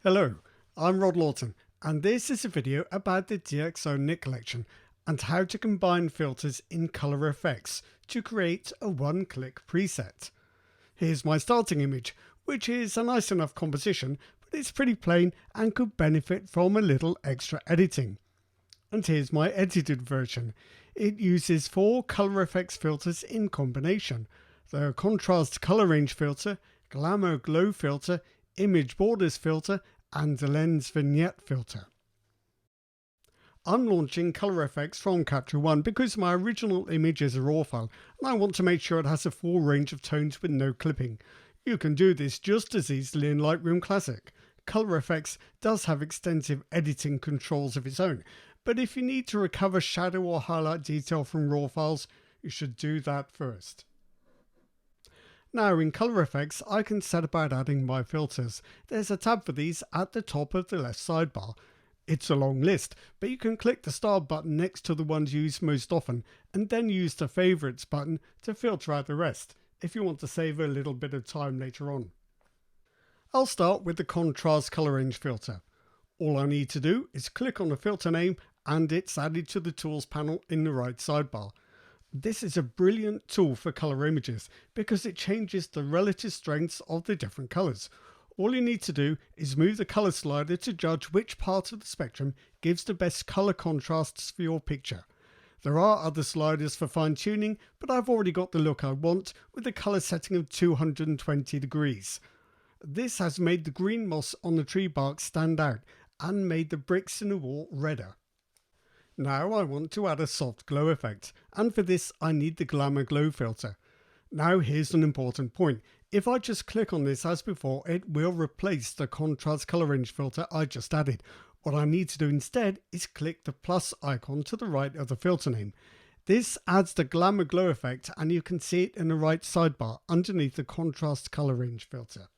Hello, I'm Lawton, and this is a video about the DxO Nik Collection and how to combine filters in Colour Efex to create a one-click preset. Here's my starting image, which is a nice enough composition, but it's pretty plain and could benefit from a little extra editing. And here's my edited version. It uses 4 Colour Efex filters in combination: the Contrast Color Range filter, Glamour Glow filter, Image Borders filter, and the Lens Vignette filter. I'm launching Colour Efex from Capture One because my original image is a RAW file and I want to make sure it has a full range of tones with no clipping. You can do this just as easily in Lightroom Classic. Colour Efex does have extensive editing controls of its own, but if you need to recover shadow or highlight detail from RAW files, you should do that first. Now in Colour Efex, I can set about adding my filters. There's a tab for these at the top of the left sidebar. It's a long list, but you can click the star button next to the ones used most often and then use the Favorites button to filter out the rest if you want to save a little bit of time later on. I'll start with the Contrast Color Range filter. All I need to do is click on the filter name and it's added to the Tools panel in the right sidebar. This is a brilliant tool for colour images because it changes the relative strengths of the different colours. All you need to do is move the colour slider to judge which part of the spectrum gives the best colour contrasts for your picture. There are other sliders for fine tuning, but I've already got the look I want with a colour setting of 220 degrees. This has made the green moss on the tree bark stand out and made the bricks in the wall redder. Now I want to add a soft glow effect, and for this I need the Glamour Glow filter. Now here's an important point. If I just click on this as before, it will replace the Contrast Color Range filter I just added. What I need to do instead is click the plus icon to the right of the filter name. This adds the Glamour Glow effect and you can see it in the right sidebar underneath the Contrast Color Range filter.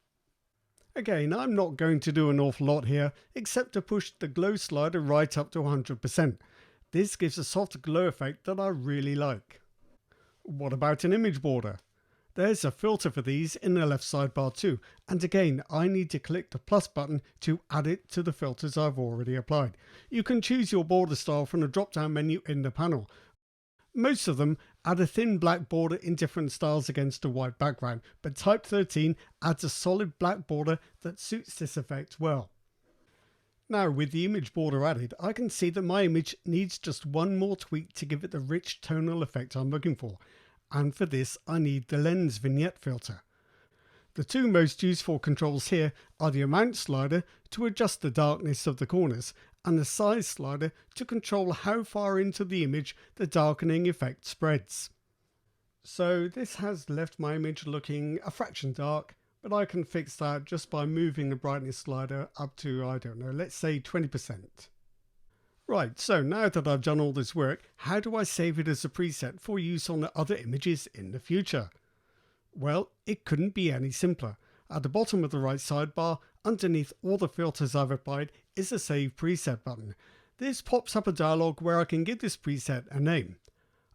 Again, I'm not going to do an awful lot here except to push the glow slider right up to 100%. This gives a soft glow effect that I really like. What about an image border? There's a filter for these in the left sidebar too, and again I need to click the plus button to add it to the filters I've already applied. You can choose your border style from the drop down menu in the panel. Most of them add a thin black border in different styles against a white background, but Type 13 adds a solid black border that suits this effect well. Now with the image border added, I can see that my image needs just one more tweak to give it the rich tonal effect I'm looking for, and for this I need the Lens Vignette filter. The two most useful controls here are the amount slider to adjust the darkness of the corners and the size slider to control how far into the image the darkening effect spreads. So this has left my image looking a fraction dark, but I can fix that just by moving the brightness slider up to, I don't know, let's say 20%. Right, so now that I've done all this work, how do I save it as a preset for use on the other images in the future? Well, it couldn't be any simpler. At the bottom of the right sidebar, underneath all the filters I've applied, is a Save Preset button. This pops up a dialog where I can give this preset a name.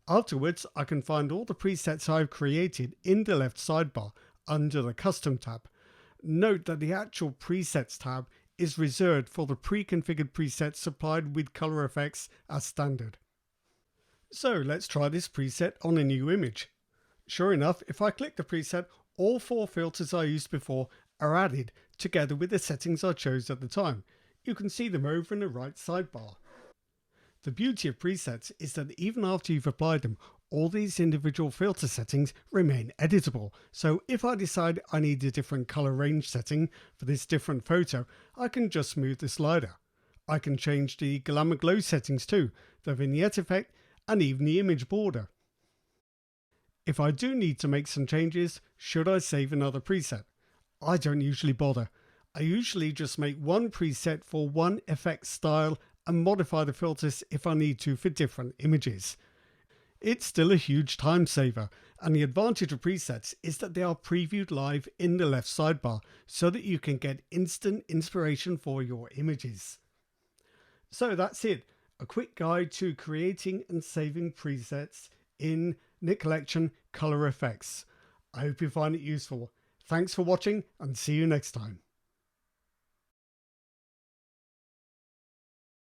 Afterwards, I can find all the presets I've created in the left sidebar, under the Custom tab. Note that the actual Presets tab is reserved for the pre-configured presets supplied with Colour Efex as standard. So let's try this preset on a new image. Sure enough, if I click the preset, all 4 filters I used before are added together with the settings I chose at the time. You can see them over in the right sidebar. The beauty of presets is that even after you've applied them, all these individual filter settings remain editable. So if I decide I need a different color range setting for this different photo, I can just move the slider. I can change the Glamour Glow settings too, the vignette effect, and even the image border. If I do need to make some changes, should I save another preset? I don't usually bother. I usually just make one preset for one effect style and modify the filters if I need to for different images. It's still a huge time saver, and the advantage of presets is that they are previewed live in the left sidebar so that you can get instant inspiration for your images. So that's it, a quick guide to creating and saving presets in Nik Collection Colour Efex. I hope you find it useful. Thanks for watching and see you next time.